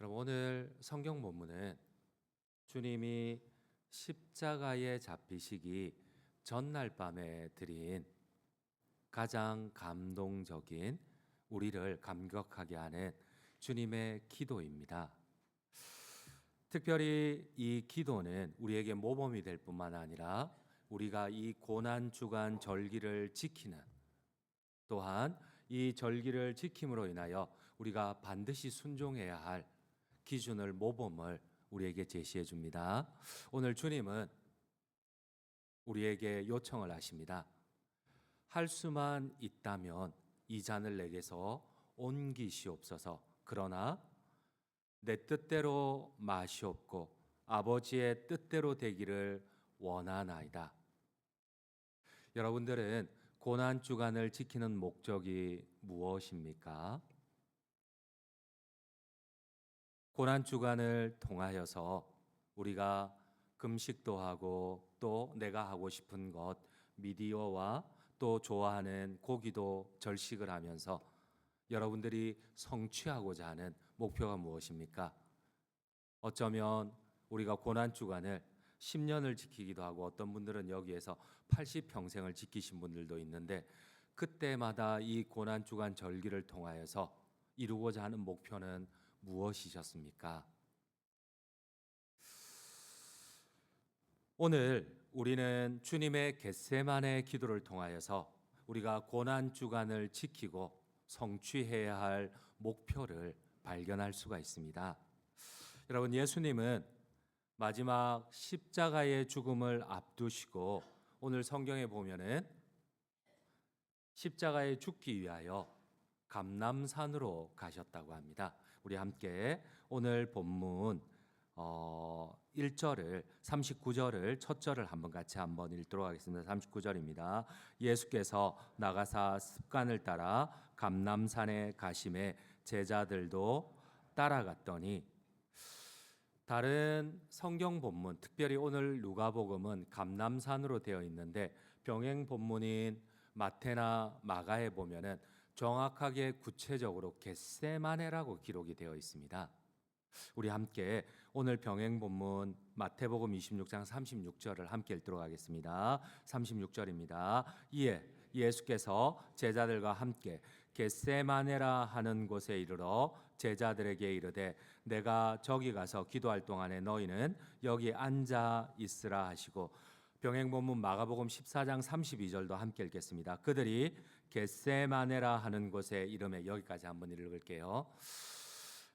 그럼 오늘 성경 본문은 주님이 십자가에 잡히시기 전날 밤에 드린 가장 감동적인 우리를 감격하게 하는 주님의 기도입니다. 특별히 이 기도는 우리에게 모범이 될 뿐만 아니라 우리가 이 고난 주간 절기를 지키는, 또한 이 절기를 지킴으로 인하여 우리가 반드시 순종해야 할 기준을, 모범을 우리에게 제시해 줍니다. 오늘 주님은 우리에게 요청을 하십니다. 할 수만 있다면 이 잔을 내게서 옮기시옵소서. 그러나 내 뜻대로 마시옵고 아버지의 뜻대로 되기를 원하나이다. 여러분들은 고난 주간을 지키는 목적이 무엇입니까? 고난 주간을 통하여서 우리가 금식도 하고 또 내가 하고 싶은 것, 미디어와 또 좋아하는 고기도 절식을 하면서 여러분들이 성취하고자 하는 목표가 무엇입니까? 어쩌면 우리가 고난 주간을 10년을 지키기도 하고 어떤 분들은 여기에서 80평생을 지키신 분들도 있는데, 그때마다 이 고난 주간 절기를 통하여서 이루고자 하는 목표는 무엇이셨습니까? 오늘 우리는 주님의 겟세마네 기도를 통하여서 우리가 고난 주간을 지키고 성취해야 할 목표를 발견할 수가 있습니다. 여러분, 예수님은 마지막 십자가의 죽음을 앞두시고 오늘 성경에 보면은 십자가에 죽기 위하여 감람산으로 가셨다고 합니다. 우리 함께 오늘 본문 1절을 39절을 첫 절을 한번 읽도록 하겠습니다. 39절입니다. 예수께서 나가사 습관을 따라 감람산에 가심에 제자들도 따라갔더니, 다른 성경 본문, 특별히 오늘 누가복음은 감람산으로 되어 있는데 병행 본문인 마태나 마가에 보면은 정확하게 구체적으로 겟세마네라고 기록이 되어 있습니다. 우리 함께 오늘 병행 본문 마태복음 26장 36절을 함께 읽도록 하겠습니다. 36절입니다. 이에 예수께서 제자들과 함께 겟세마네라 하는 곳에 이르러 제자들에게 이르되 내가 저기 가서 기도할 동안에 너희는 여기 앉아 있으라 하시고, 병행 본문 마가복음 14장 32절도 함께 읽겠습니다. 그들이 겟세마네라 하는 곳에 이름에, 여기까지 한번 읽을게요.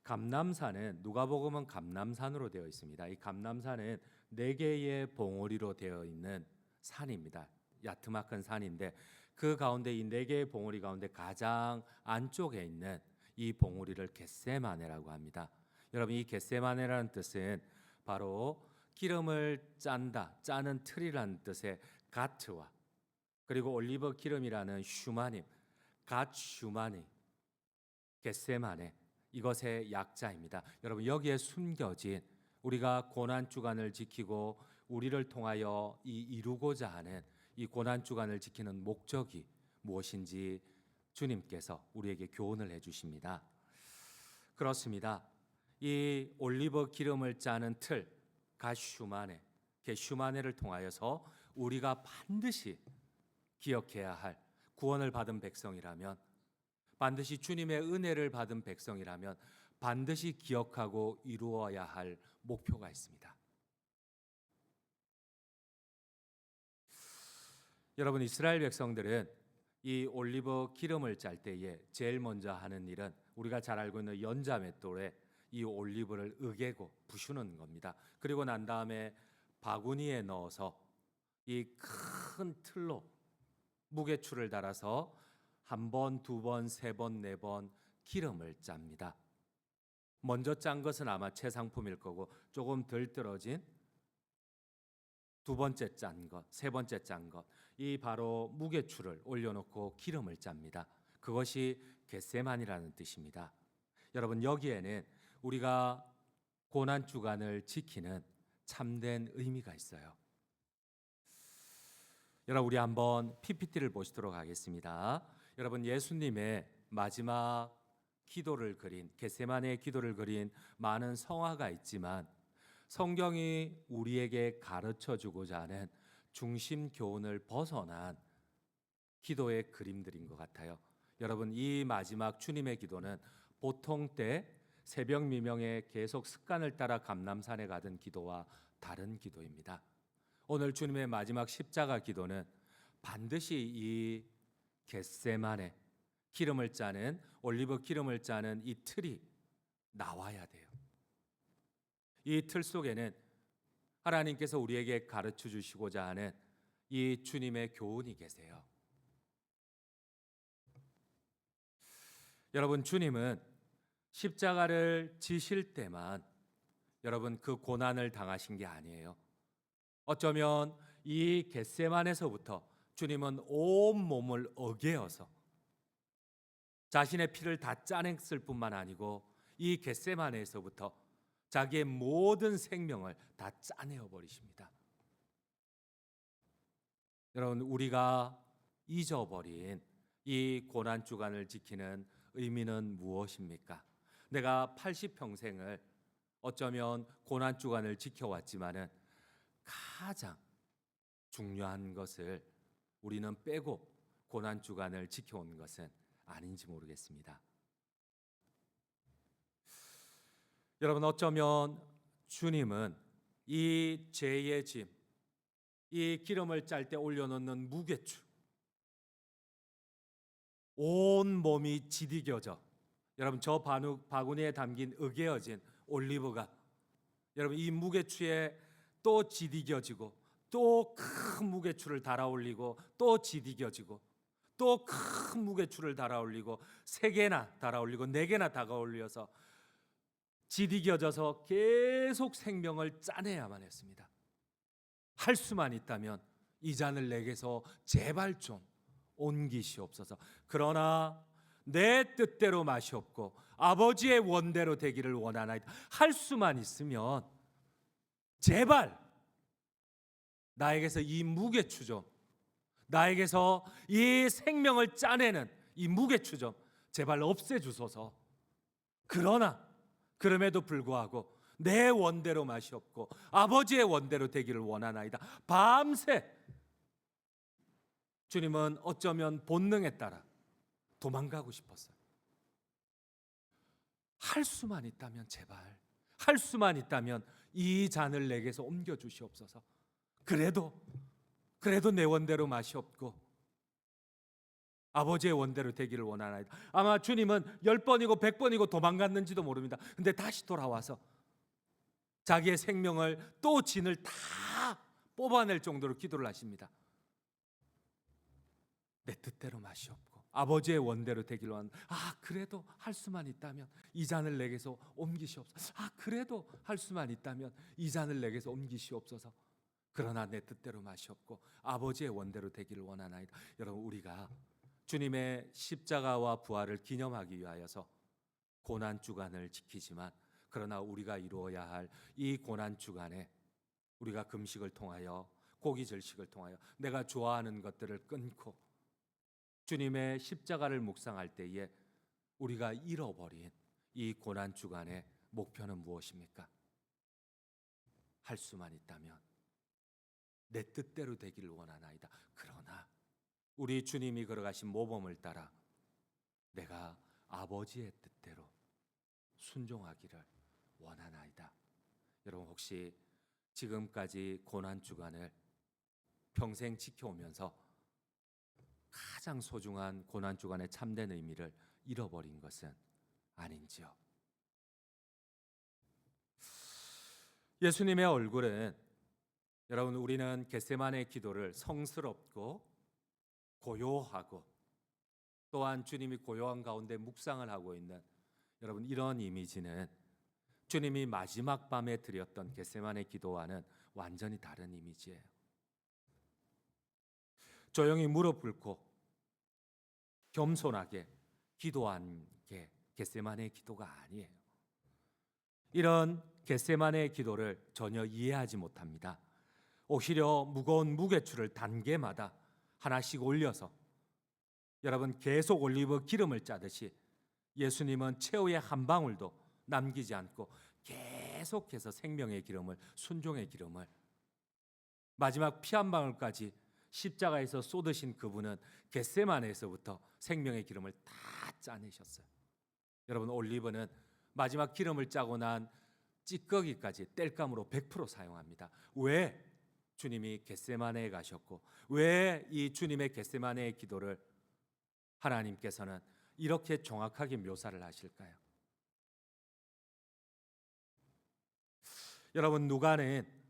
감람산은, 누가복음은 감람산으로 되어 있습니다. 이 감람산은 네 개의 봉우리로 되어 있는 산입니다. 야트막한 산인데 그 가운데 이 네 개의 봉우리 가운데 가장 안쪽에 있는 이 봉우리를 겟세마네라고 합니다. 여러분, 이 겟세마네라는 뜻은 바로 기름을 짠다, 짜는 틀이라는 뜻의 가트와, 그리고 올리브 기름이라는 슈마님, 갓 슈마니, 겟세마네, 이것의 약자입니다. 여러분, 여기에 숨겨진 우리가 고난 주간을 지키고 우리를 통하여 이루고자 하는 이 고난 주간을 지키는 목적이 무엇인지 주님께서 우리에게 교훈을 해 주십니다. 그렇습니다. 이 올리브 기름을 짜는 틀, 가슈마네, 게슈마네를 통하여서 우리가 반드시 기억해야 할, 구원을 받은 백성이라면, 반드시 주님의 은혜를 받은 백성이라면 반드시 기억하고 이루어야 할 목표가 있습니다. 여러분, 이스라엘 백성들은 이 올리브 기름을 짤 때에 제일 먼저 하는 일은 우리가 잘 알고 있는 연자맷돌에 이 올리브를 으개고 부수는 겁니다. 그리고 난 다음에 바구니에 넣어서 이 큰 틀로 무게추를 달아서 한 번, 두 번, 세 번, 네 번 기름을 짭니다. 먼저 짠 것은 아마 최상품일 거고, 조금 덜 떨어진 두 번째 짠 것, 세 번째 짠 것, 이 바로 무게추를 올려놓고 기름을 짭니다. 그것이 겟세만이라는 뜻입니다. 여러분, 여기에는 우리가 고난 주간을 지키는 참된 의미가 있어요. 여러분, 우리 한번 PPT를 보시도록 하겠습니다. 여러분, 예수님의 마지막 기도를 그린 겟세마네의 기도를 그린 많은 성화가 있지만 성경이 우리에게 가르쳐 주고자 하는 중심 교훈을 벗어난 기도의 그림들인 것 같아요. 여러분, 이 마지막 주님의 기도는 보통 때 새벽 미명에 계속 습관을 따라 감람산에 가던 기도와 다른 기도입니다. 오늘 주님의 마지막 십자가 기도는 반드시 이 겟세마네 기름을 짜는 올리브 기름을 짜는 이 틀이 나와야 돼요. 이 틀 속에는 하나님께서 우리에게 가르쳐 주시고자 하는 이 주님의 교훈이 계세요. 여러분, 주님은 십자가를 지실 때만 여러분 그 고난을 당하신 게 아니에요. 어쩌면 이 겟세만에서부터 주님은 온 몸을 어개어서 자신의 피를 다 짜냈을 뿐만 아니고 이 겟세마네에서부터 자기의 모든 생명을 다 짜내어 버리십니다. 여러분, 우리가 잊어버린 이 고난 주간을 지키는 의미는 무엇입니까? 내가 80평생을 어쩌면 고난 주간을 지켜왔지만은 가장 중요한 것을 우리는 빼고 고난 주간을 지켜온 것은 아닌지 모르겠습니다. 여러분, 어쩌면 주님은 이 죄의 짐, 이 기름을 짤 때 올려놓는 무게추, 온 몸이 지디겨져 여러분 저 바구니에 담긴 으개어진 올리브가 여러분 이 무게추에 또 지디겨지고 또 큰 무게추를 달아 올리고 또 지디겨지고 또 큰 무게추를 달아 올리고 3개나 달아 올리고 4개나 달아 올려서 지디겨져서 계속 생명을 짜내야만 했습니다. 할 수만 있다면 이 잔을 내게서 제발 좀 옮기시옵소서. 그러나 내 뜻대로 마시옵고 아버지의 원대로 되기를 원하나이다. 할 수만 있으면 제발 나에게서 이 무게추 좀, 나에게서 이 생명을 짜내는 이 무게추 좀 제발 없애주소서. 그러나 그럼에도 불구하고 내 원대로 마시옵고 아버지의 원대로 되기를 원하나이다. 밤새 주님은 어쩌면 본능에 따라 도망가고 싶었어요. 할 수만 있다면 제발, 할 수만 있다면 이 잔을 내게서 옮겨 주시옵소서. 그래도 내 원대로 마시옵고 아버지의 원대로 되기를 원하나이다. 아마 주님은 10번이고 100번이고 도망갔는지도 모릅니다. 근데 다시 돌아와서 자기의 생명을 또 진을 다 뽑아낼 정도로 기도를 하십니다. 내 뜻대로 마시옵고 아버지의 원대로 되기를 원한다. 그래도 할 수만 있다면 이 잔을 내게서 옮기시옵소서. 그래도 할 수만 있다면 이 잔을 내게서 옮기시옵소서. 그러나 내 뜻대로 마시옵고 아버지의 원대로 되기를 원하나이다. 여러분, 우리가 주님의 십자가와 부활을 기념하기 위하여서 고난 주간을 지키지만 그러나 우리가 이루어야 할 이 고난 주간에 우리가 금식을 통하여 고기 절식을 통하여 내가 좋아하는 것들을 끊고 주님의 십자가를 묵상할 때에 우리가 잃어버린 이 고난 주간의 목표는 무엇입니까? 할 수만 있다면 내 뜻대로 되기를 원하나이다. 그러나 우리 주님이 걸어가신 모범을 따라 내가 아버지의 뜻대로 순종하기를 원하나이다. 여러분, 혹시 지금까지 고난 주간을 평생 지켜오면서 가장 소중한 고난 주간의 참된 의미를 잃어버린 것은 아닌지요? 예수님의 얼굴은 여러분, 우리는 겟세마네 기도를 성스럽고 고요하고 또한 주님이 고요한 가운데 묵상을 하고 있는 여러분, 이런 이미지는 주님이 마지막 밤에 드렸던 겟세마네 기도와는 완전히 다른 이미지예요. 조용히 무릎 꿇고 겸손하게 기도한 게 겟세마네 기도가 아니에요. 이런 겟세마네 기도를 전혀 이해하지 못합니다. 오히려 무거운 무게추를 단계마다 하나씩 올려서 여러분 계속 올리브 기름을 짜듯이 예수님은 최후의 한 방울도 남기지 않고 계속해서 생명의 기름을, 순종의 기름을, 마지막 피 한 방울까지 십자가에서 쏟으신 그분은 겟세마네에서부터 생명의 기름을 다 짜내셨어요. 여러분, 올리브는 마지막 기름을 짜고 난 찌꺼기까지 땔감으로 100% 사용합니다. 왜 주님이 겟세마네에 가셨고, 왜 이 주님의 겟세마네의 기도를 하나님께서는 이렇게 정확하게 묘사를 하실까요? 여러분, 누가는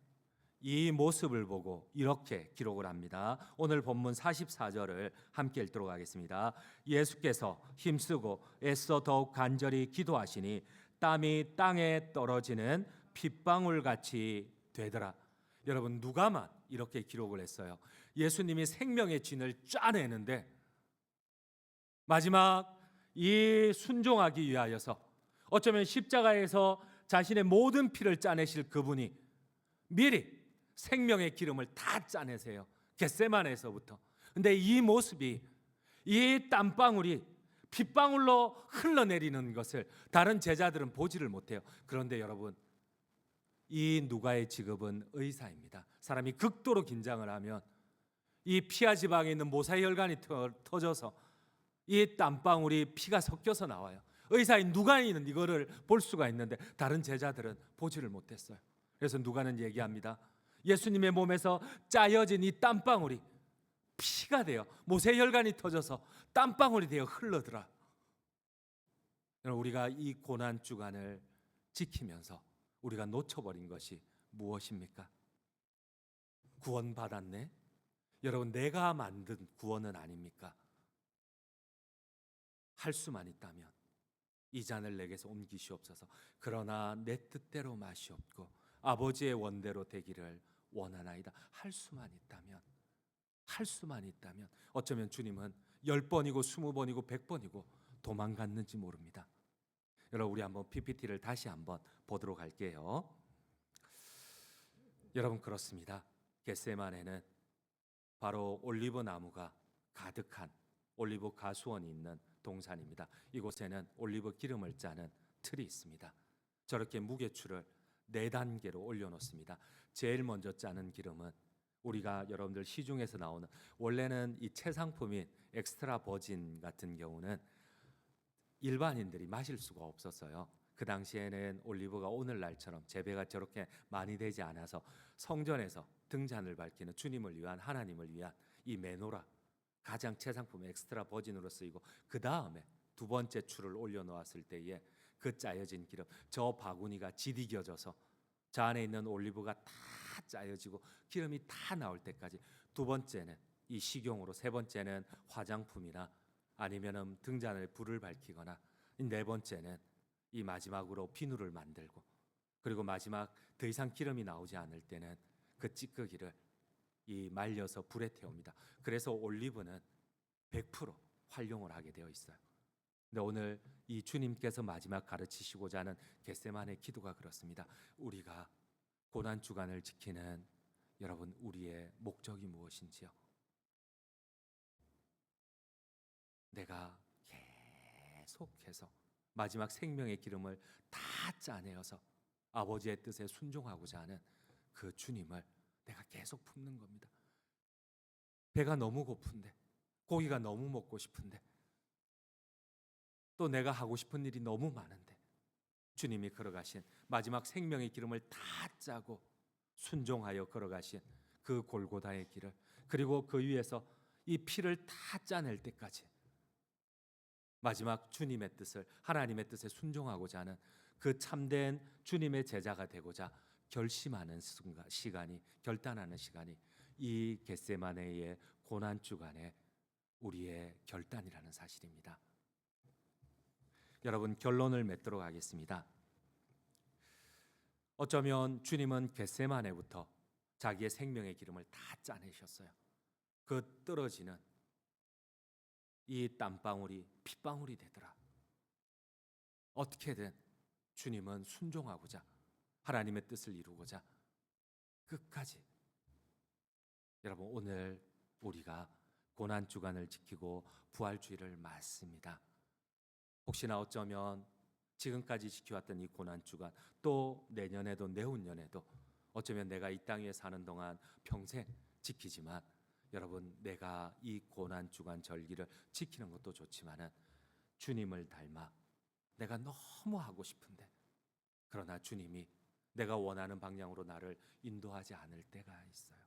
이 모습을 보고 이렇게 기록을 합니다. 오늘 본문 44절을 함께 읽도록 하겠습니다. 예수께서 힘쓰고 애써 더욱 간절히 기도하시니 땀이 땅에 떨어지는 핏방울 같이 되더라. 여러분, 누가만 이렇게 기록을 했어요. 예수님이 생명의 진을 짜내는데 마지막 이 순종하기 위하여서, 어쩌면 십자가에서 자신의 모든 피를 짜내실 그분이 미리 생명의 기름을 다 짜내세요. 겟세마네에서부터. 근데 이 모습이, 이 땀방울이 핏방울로 흘러내리는 것을 다른 제자들은 보지를 못해요. 그런데 여러분, 이 누가의 직업은 의사입니다. 사람이 극도로 긴장을 하면 이 피하 지방에 있는 모사혈관이 터져서 이 땀방울이 피가 섞여서 나와요. 의사인 누가는 이거를 볼 수가 있는데 다른 제자들은 보지를 못했어요. 그래서 누가는 얘기합니다. 예수님의 몸에서 짜여진 이 땀방울이 피가 되어 모세혈관이 터져서 땀방울이 되어 흘러들어. 우리가 이 고난 주간을 지키면서 우리가 놓쳐버린 것이 무엇입니까? 구원받았네? 여러분, 내가 만든 구원은 아닙니까? 할 수만 있다면 이 잔을 내게서 옮기시옵소서. 그러나 내 뜻대로 마시옵고 아버지의 원대로 되기를 원하나이다. 할 수만 있다면 어쩌면 주님은 10번이고 20번이고 100번이고 도망갔는지 모릅니다. 여러분, 우리 한번 PPT를 다시 한번 보도록 할게요. 여러분, 그렇습니다. 겟세마네는 바로 올리브 나무가 가득한 올리브 가수원이 있는 동산입니다. 이곳에는 올리브 기름을 짜는 틀이 있습니다. 저렇게 무게추를 4단계로 올려놓습니다. 제일 먼저 짜는 기름은 우리가 여러분들 시중에서 나오는, 원래는 이 최상품인 엑스트라 버진 같은 경우는 일반인들이 마실 수가 없었어요. 그 당시에는 올리브가 오늘날처럼 재배가 저렇게 많이 되지 않아서 성전에서 등잔을 밝히는 주님을 위한, 하나님을 위한 이 메노라, 가장 최상품 엑스트라 버진으로 쓰이고, 그 다음에 두 번째 추를 올려놓았을 때에 그 짜여진 기름, 저 바구니가 지디겨져서 저 안에 있는 올리브가 다 짜여지고 기름이 다 나올 때까지, 두 번째는 이 식용으로, 세 번째는 화장품이나 아니면은 등잔에 불을 밝히거나, 네 번째는 이 마지막으로 비누를 만들고, 그리고 마지막 더 이상 기름이 나오지 않을 때는 그 찌꺼기를 이 말려서 불에 태웁니다. 그래서 올리브는 100% 활용을 하게 되어 있어요. 근데 오늘 이 주님께서 마지막 가르치시고자 하는 겟세마네 기도가 그렇습니다. 우리가 고난 주간을 지키는 여러분, 우리의 목적이 무엇인지요? 내가 계속해서 마지막 생명의 기름을 다 짜내어서 아버지의 뜻에 순종하고자 하는 그 주님을 내가 계속 품는 겁니다. 배가 너무 고픈데, 고기가 너무 먹고 싶은데, 또 내가 하고 싶은 일이 너무 많은데, 주님이 걸어가신 마지막 생명의 기름을 다 짜고 순종하여 걸어가신 그 골고다의 길을, 그리고 그 위에서 이 피를 다 짜낼 때까지 마지막 주님의 뜻을, 하나님의 뜻에 순종하고자 하는 그 참된 주님의 제자가 되고자 결심하는 시간이, 결단하는 시간이 이 겟세마네의 고난 주간에 우리의 결단이라는 사실입니다. 여러분, 결론을 맺도록 하겠습니다. 어쩌면 주님은 겟세마네부터 자기의 생명의 기름을 다 짜내셨어요. 그 떨어지는 이 땀방울이 핏방울이 되더라. 어떻게든 주님은 순종하고자, 하나님의 뜻을 이루고자 끝까지. 여러분, 오늘 우리가 고난 주간을 지키고 부활주일을 맞습니다. 혹시나 어쩌면 지금까지 지켜왔던 이 고난 주간, 또 내년에도 내후년에도 어쩌면 내가 이 땅 위에 사는 동안 평생 지키지만, 여러분, 내가 이 고난 주간 절기를 지키는 것도 좋지만은 주님을 닮아 내가 너무 하고 싶은데, 그러나 주님이 내가 원하는 방향으로 나를 인도하지 않을 때가 있어요.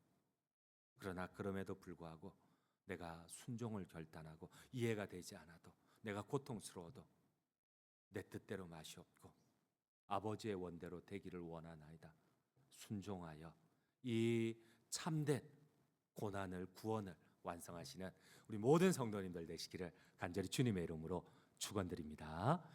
그러나 그럼에도 불구하고 내가 순종을 결단하고 이해가 되지 않아도, 내가 고통스러워도 내 뜻대로 마시옵고 아버지의 원대로 되기를 원하나이다. 순종하여 이 참된 고난을, 구원을 완성하시는 우리 모든 성도님들 되시기를 간절히 주님의 이름으로 축원드립니다.